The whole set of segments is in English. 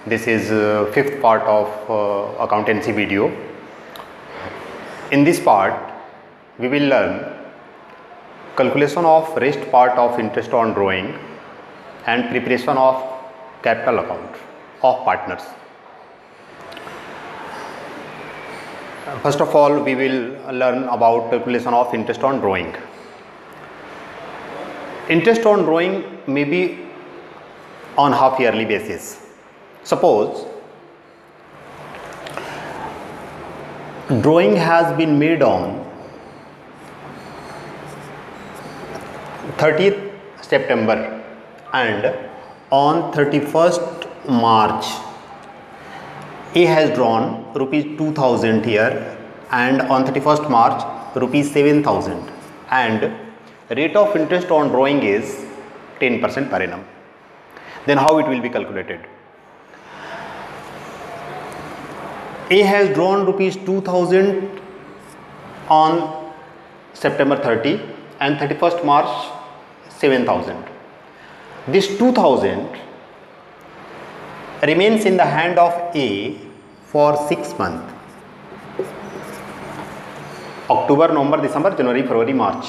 This is fifth part of accountancy video. In this part, we will learn calculation of rest part of interest on drawing and preparation of capital account of partners. First of all, we will learn about calculation of interest on drawing. Interest on drawing may be on half yearly basis. Suppose drawing has been made on 30th September and on 31st March A has drawn rupees 2000 here and on 31st March rupees 7000 and rate of interest on drawing is 10% per annum. Then how it will be calculated? A has drawn rupees 2000 on September 30 and 31st March 7000. This 2000 remains in the hand of A for 6 months: October, November, December, January, February, March.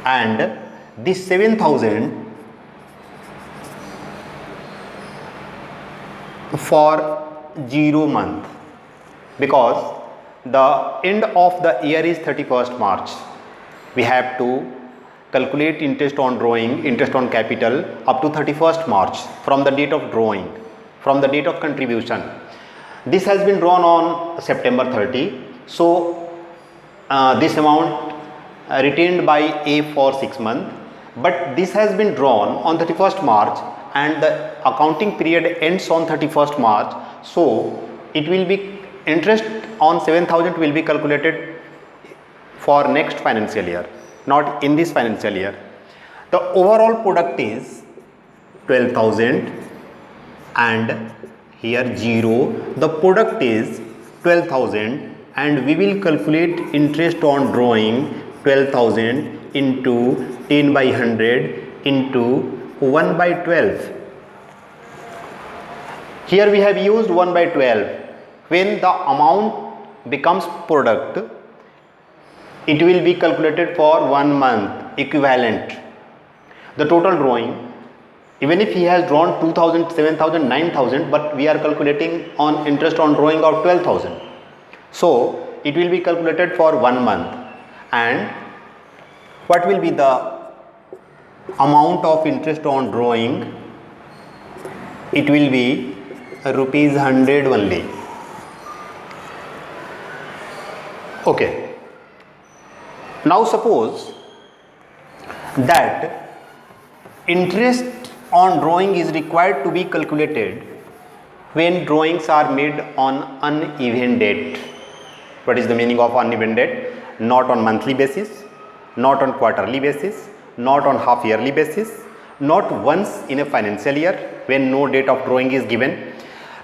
And this 7000 for 0 month, because the end of the year is 31st March. We have to calculate interest on drawing, interest on capital up to 31st March from the date of drawing, from the date of contribution. This has been drawn on September 30. So this amount retained by A for 6 months, but this has been drawn on 31st March and the accounting period ends on 31st March. So it will be interest on 7000 will be calculated for next financial year, not in this financial year. The overall product is 12,000 and here 0. The product is 12,000 and we will calculate interest on drawing 12,000 into 10 by 100 into 1 by 12. Here we have used 1 by 12. When the amount becomes product, it will be calculated for 1 month equivalent. The total drawing, even if he has drawn 2000, 7000, 9000, but we are calculating on interest on drawing of 12,000. So it will be calculated for 1 month. And what will be the amount of interest on drawing? It will be rupees 100 only. Okay. Now suppose that interest on drawing is required to be calculated when drawings are made on uneven date. What is the meaning of uneven date? Not on monthly basis, not on quarterly basis, not on half yearly basis, not once in a financial year when no date of drawing is given.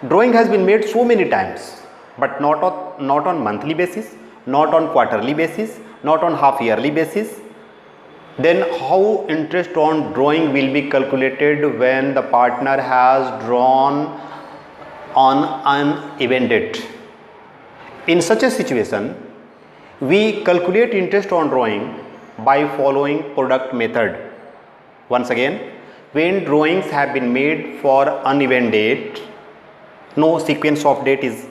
Drawing has been made so many times, but not on monthly basis, not on quarterly basis, not on half yearly basis. Then how interest on drawing will be calculated when the partner has drawn on uneven date? In such a situation, we calculate interest on drawing by following product method. Once again, when drawings have been made for uneven date, no sequence of date is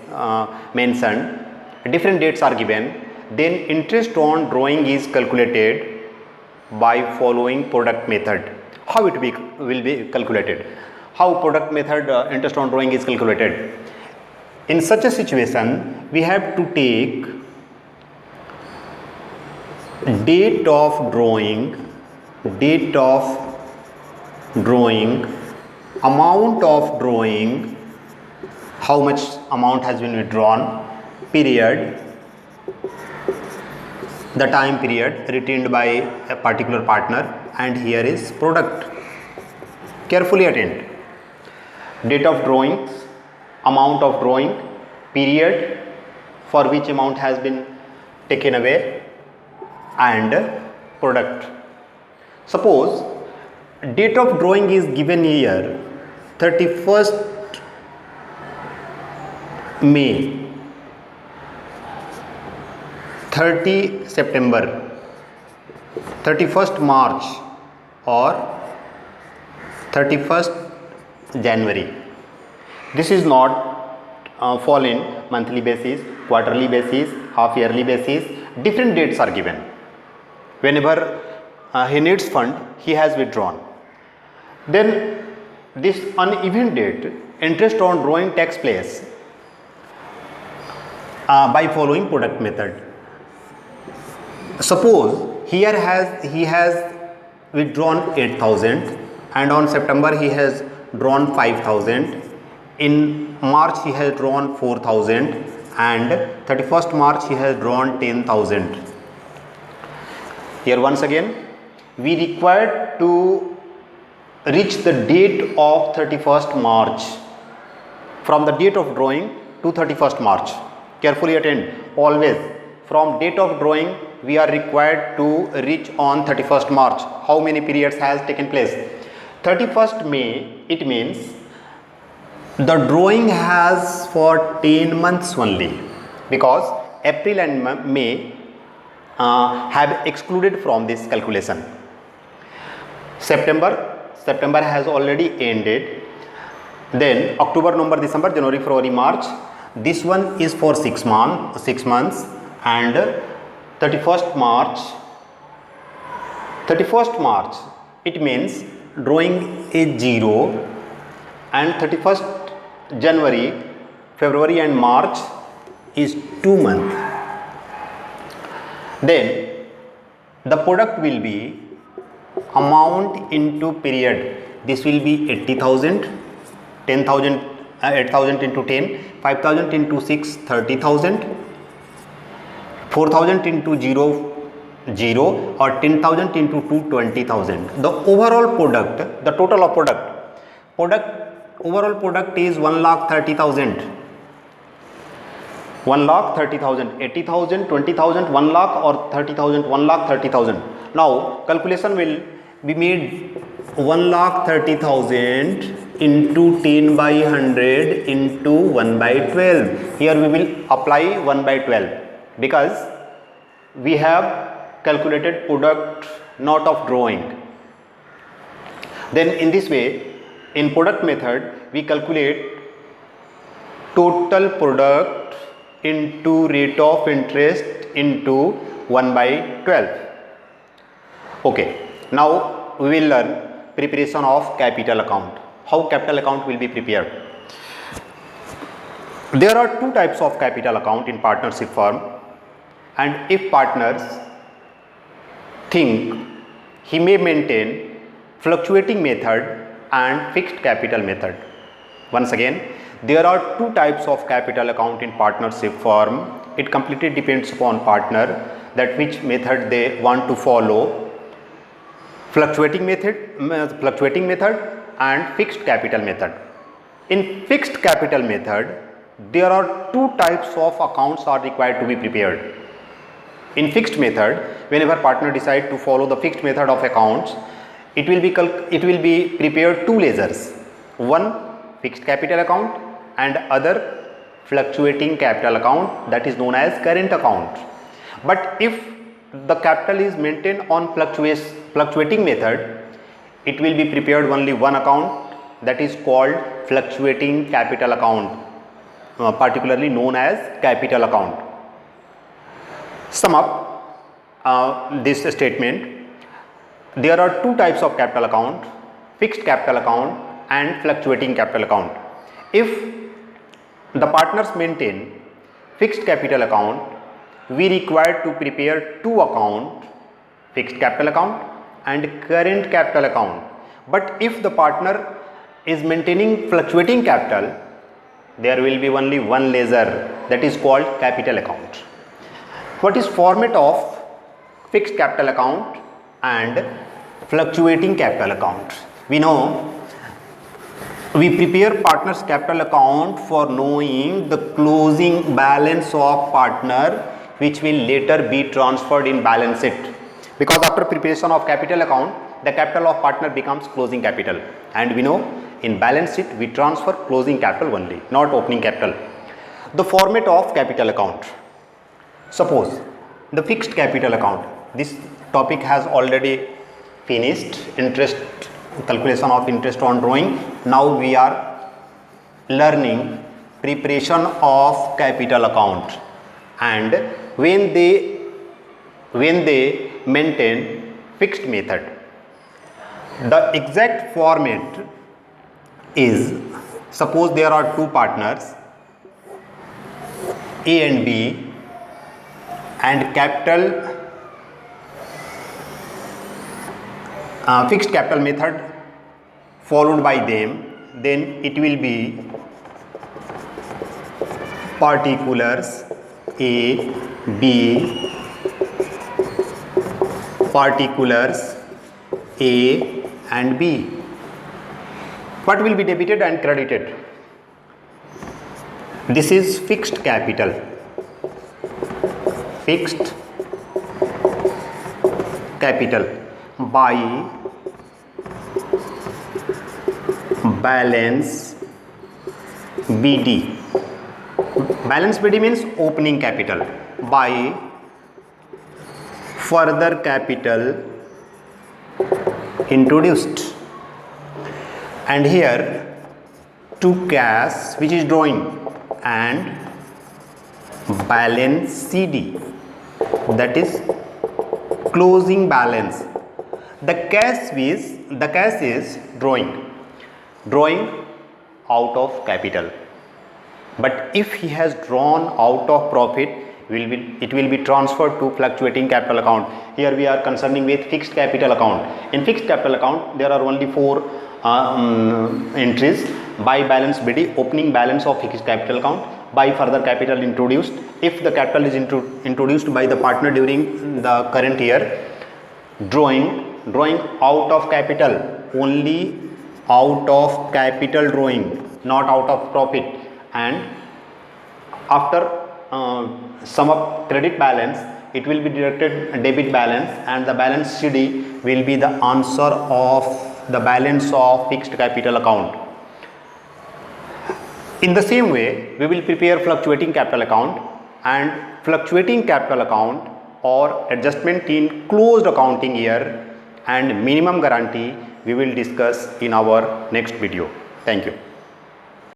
mentioned, different dates are given, then interest on drawing is calculated by following product method. How it will be calculated? How product method interest on drawing is calculated? In such a situation, we have to take date of drawing, amount of drawing, how much amount has been withdrawn, period, the time period retained by a particular partner, and here is product. Carefully attend. Date of drawings, amount of drawing, period for which amount has been taken away, and product. Suppose date of drawing is given here 31st May, 30 September, 31st March or 31st January. This is not fall in monthly basis, quarterly basis, half yearly basis. Different dates are given. Whenever he needs fund, he has withdrawn. Then this uneven date, interest on drawing takes place by following product method. Suppose here he has withdrawn 8,000 and on September he has drawn 5,000. In March he has drawn 4,000 and 31st March he has drawn 10,000. Here once again we require to reach the date of 31st March from the date of drawing to 31st March. Carefully attend, always from date of drawing we are required to reach on 31st March. How many periods has taken place? 31st May, it means the drawing has for 10 months only, because April and May have excluded from this calculation. September has already ended. Then October, November, December, January, February, March. This one is for 6 months and 31st March, it means drawing is 0 and 31st January, February and March is 2 months. Then the product will be amount into period. This will be 80,000, 10,000, 8,000 into 10, 5,000 into 6, 30,000, 4,000 into 0 or 10,000 into 2, 20,000. The overall product, the total of overall product is 1,30,000. 1,30,000, 80,000, 20,000, 1 lakh or 30,000, 1,30,000. Now calculation will be made 1,30,000 into 10 by 100 into 1 by 12. Here we will apply 1 by 12 because we have calculated product not of drawing. Then in this way, in product method we calculate total product into rate of interest into 1 by 12. Okay, now we will learn preparation of capital account. How capital account will be prepared? There are two types of capital account in partnership firm, and if partners think, he may maintain fluctuating method and fixed capital method. Once again, there are two types of capital account in partnership firm. It completely depends upon partner that which method they want to follow. Fluctuating method and fixed capital method. In fixed capital method, there are two types of accounts are required to be prepared. In fixed method, whenever partner decide to follow the fixed method of accounts, it will be prepared two ledgers. One fixed capital account and other fluctuating capital account, that is known as current account. But if the capital is maintained on fluctuating method, it will be prepared only one account, that is called fluctuating capital account, particularly known as capital account. Sum up this statement. There are two types of capital account, fixed capital account and fluctuating capital account. If the partners maintain fixed capital account, we require to prepare two account, fixed capital account and current capital account. But if the partner is maintaining fluctuating capital, there will be only one ledger, that is called capital account. What is format of fixed capital account and fluctuating capital account? We know we prepare partner's capital account for knowing the closing balance of partner, which will later be transferred in balance sheet, because after preparation of capital account, the capital of partner becomes closing capital, and we know In balance sheet, we transfer closing capital only, not opening capital. The format of capital account. Suppose the fixed capital account. This topic has already finished. Interest, calculation of interest on drawing. Now we are learning preparation of capital account, and when they maintain fixed method. The exact format is, suppose there are two partners A and B, and capital fixed capital method followed by them, then it will be particulars A, B, particulars A and B. What will be debited and credited? This is fixed capital. Fixed capital by balance BD. Balance BD means opening capital, by further capital introduced. And here to cash, which is drawing, and balance CD, that is closing balance. The cash is drawing out of capital. But if he has drawn out of profit, it will be transferred to fluctuating capital account. Here we are concerning with fixed capital account. In fixed capital account, there are only 4 entries: by balance BD, opening balance of fixed capital account; by further capital introduced, if the capital is introduced by the partner during the current year; drawing out of capital, only out of capital drawing, not out of profit; and after sum up credit balance, it will be deducted debit balance, and the balance CD will be the answer of the balance of fixed capital account. In the same way, we will prepare fluctuating capital account, and fluctuating capital account or adjustment in closed accounting year and minimum guarantee we will discuss in our next video. Thank you.